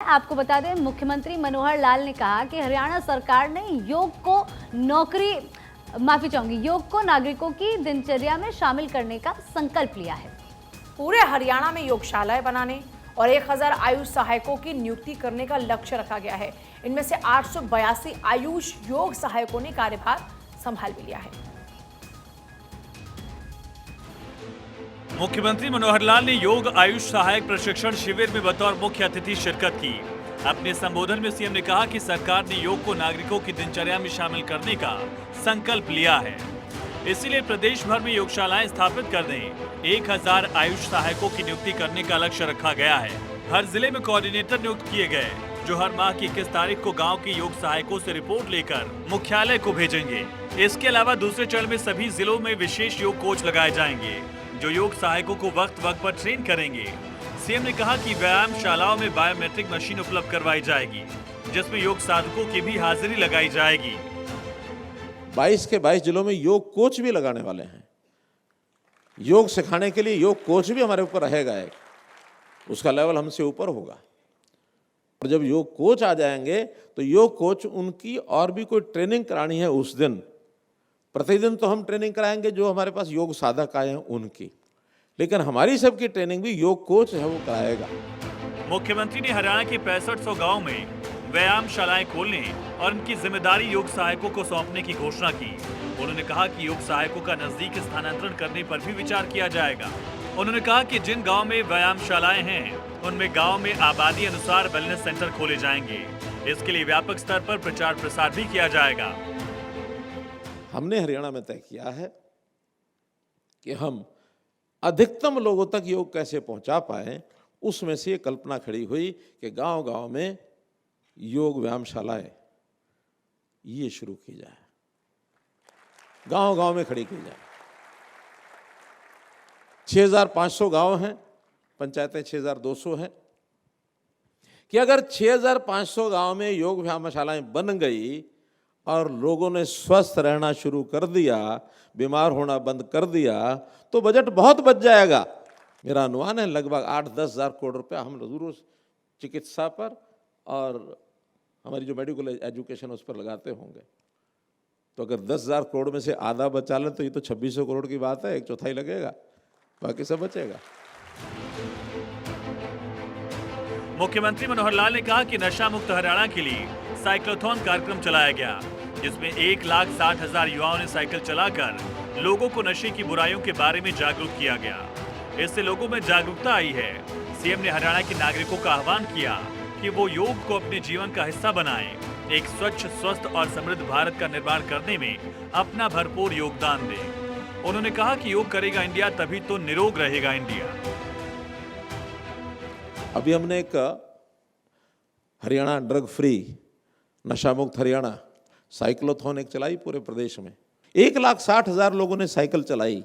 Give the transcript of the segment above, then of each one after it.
आपको बता दें, मुख्यमंत्री मनोहर लाल ने कहा कि हरियाणा सरकार ने योग को योग को नागरिकों की दिनचर्या में शामिल करने का संकल्प लिया है। पूरे हरियाणा में योगशालाएं बनाने और 1000 आयुष सहायकों की नियुक्ति करने का लक्ष्य रखा गया है। इनमें से 882 आयुष योग सहायकों ने कार्यभार संभाल भी लिया है। मुख्यमंत्री मनोहर लाल ने योग आयुष सहायक प्रशिक्षण शिविर में बतौर मुख्य अतिथि शिरकत की। अपने संबोधन में सीएम ने कहा कि सरकार ने योग को नागरिकों की दिनचर्या में शामिल करने का संकल्प लिया है, इसीलिए प्रदेश भर में योगशालाएं स्थापित करने 1000 आयुष सहायकों की नियुक्ति करने का लक्ष्य रखा गया है। हर जिले में कोऑर्डिनेटर नियुक्त किए गए, जो हर माह की 21 तारीख को गांव के योग सहायकों से रिपोर्ट लेकर मुख्यालय को भेजेंगे। इसके अलावा दूसरे चरण में सभी जिलों में विशेष योग कोच लगाए जाएंगे, जो योग सहायकों को वक्त वक्त पर ट्रेन करेंगे। सीएम ने कहा कि व्यायामशालाओं में बायोमेट्रिक मशीन उपलब्ध करवाई जाएगी, जिसमें योग साधकों की भी हाजिरी लगाई जाएगी। 22 के 22 जिलों में योग कोच भी लगाने वाले हैं। योग सिखाने के लिए योग कोच भी हमारे ऊपर रहेगा, उसका लेवल हमसे ऊपर होगा। और जब योग कोच आ जाएंगे तो योग कोच उनकी और भी कोई ट्रेनिंग करानी है उस दिन। प्रतिदिन तो हम ट्रेनिंग कराएंगे जो हमारे पास योग साधक आए हैं उनकी, लेकिन हमारी सबकी ट्रेनिंग भी योग कोच है वो कराएगा। मुख्यमंत्री ने हरियाणा के 6500 गाँव में व्यायामशालाएं खोलने और उनकी जिम्मेदारी योग सहायकों को सौंपने की घोषणा की। उन्होंने कहा कि योग सहायकों का नजदीक स्थानांतरण करने पर भी विचार किया जाएगा। उन्होंने कहा कि जिन गांव में व्यायामशालाएं हैं, उनमें गांव में आबादी अनुसार वेलनेस सेंटर खोले जाएंगे। इसके लिए व्यापक स्तर पर प्रचार प्रसार भी किया जाएगा। हमने हरियाणा में तय किया है कि हम अधिकतम लोगों तक योग कैसे पहुंचा पाए। उसमें से ये कल्पना खड़ी हुई कि गांव-गांव में योग व्यायामशालाएं ये शुरू की जाए, गांव-गांव में खड़ी की जाए। 6500 गांव हैं, पंचायतें 6200 हैं, कि अगर 6500 गांव में योग व्यायामशालाएं बन गई और लोगों ने स्वस्थ रहना शुरू कर दिया, बीमार होना बंद कर दिया, तो बजट बहुत बच जाएगा। मेरा अनुमान है लगभग 8-10 हज़ार करोड़ रुपया हम जरूर चिकित्सा पर और हमारी जो मेडिकल एजुकेशन उस पर लगाते होंगे। तो अगर 10,000 करोड़ में से आधा बचा लें तो ये तो 2600 करोड़ की बात है, 1/4 लगेगा, बाकी सब बचेगा। मुख्यमंत्री मनोहर लाल ने कहा कि नशा मुक्त हरियाणा के लिए साइक्लोथॉन कार्यक्रम चलाया गया, जिसमें 1,60,000 युवाओं ने साइकिल चलाकर लोगों को नशे की बुराइयों के बारे में जागरूक किया गया। इससे लोगों में जागरूकता आई है। सीएम ने हरियाणा के नागरिकों का आह्वान किया कि वो योग को अपने जीवन का हिस्सा बनाएं, एक स्वच्छ, स्वस्थ और समृद्ध भारत का निर्माण करने में अपना भरपूर योगदान दें। उन्होंने कहा कि योग करेगा इंडिया तभी तो निरोग रहेगा इंडिया। अभी हमने एक हरियाणा ड्रग फ्री, नशा मुक्त हरियाणा साइक्लोथॉन एक चलाई पूरे प्रदेश में। 1,60,000 लोगों ने साइकिल चलाई,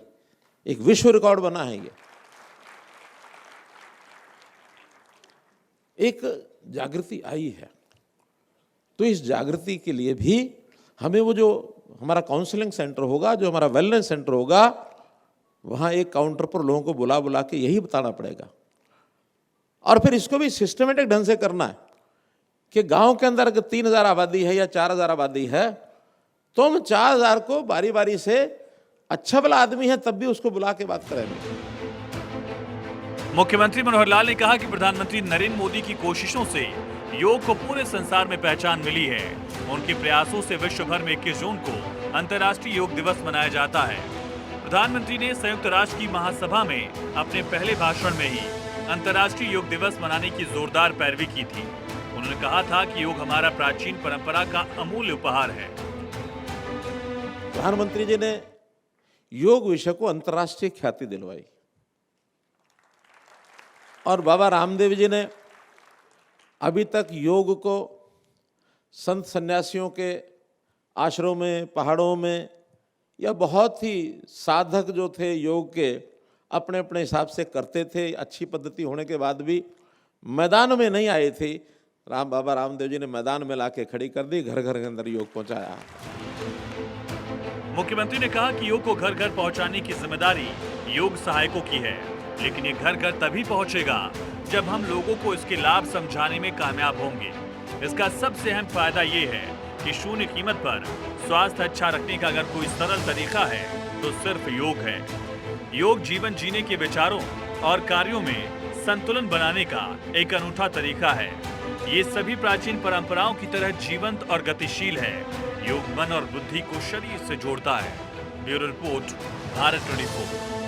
एक विश्व रिकॉर्ड बना है ये। एक जागृति आई है, तो इस जागृति के लिए भी हमें वो जो हमारा काउंसलिंग सेंटर होगा, जो हमारा वेलनेस सेंटर होगा, वहाँ एक काउंटर पर लोगों को बुला बुला के यही बताना पड़ेगा। और फिर इसको भी सिस्टमेटिक ढंग से करना है कि गांव के अंदर अगर 3,000 आबादी है या 4,000 आबादी है, तो हम 4,000 को बारी बारी से, अच्छा भला आदमी है तब भी उसको बुला के बात करेंगे। मुख्यमंत्री मनोहर लाल ने कहा कि प्रधानमंत्री नरेंद्र मोदी की कोशिशों से योग को पूरे संसार में पहचान मिली है। उनके प्रयासों से विश्व भर में 21 जून को अंतर्राष्ट्रीय योग दिवस मनाया जाता है। प्रधानमंत्री ने संयुक्त राष्ट्र की महासभा में अपने पहले भाषण में ही अंतर्राष्ट्रीय योग दिवस मनाने की जोरदार पैरवी की थी। उन्होंने कहा था कि योग हमारा प्राचीन परंपरा का अमूल्य उपहार है। प्रधानमंत्री जी ने योग विषय को अंतर्राष्ट्रीय ख्याति दिलवाई और बाबा रामदेव जी ने अभी तक योग को संत सन्यासियों के आश्रमों में, पहाड़ों में, या बहुत ही साधक जो थे योग के अपने अपने हिसाब से करते थे। अच्छी पद्धति होने के बाद भी मैदान में नहीं आए थे। बाबा रामदेव जी ने मैदान में लाके खड़ी कर दी, घर घर के अंदर योग पहुंचाया। मुख्यमंत्री ने कहा कि योग को घर घर पहुंचाने की जिम्मेदारी योग सहायकों की है। लेकिन ये घर घर तभी पहुंचेगा जब हम लोगों को इसके लाभ समझाने में कामयाब होंगे। इसका सबसे अहम फायदा ये है कि शून्य कीमत पर स्वास्थ्य अच्छा रखने का अगर कोई सरल तरीका है तो सिर्फ योग है। योग जीवन जीने के विचारों और कार्यों में संतुलन बनाने का एक अनूठा तरीका है। ये सभी प्राचीन परंपराओं की तरह जीवंत और गतिशील है। योग मन और बुद्धि को शरीर से जोड़ता है। Bureau report, Bharat 24।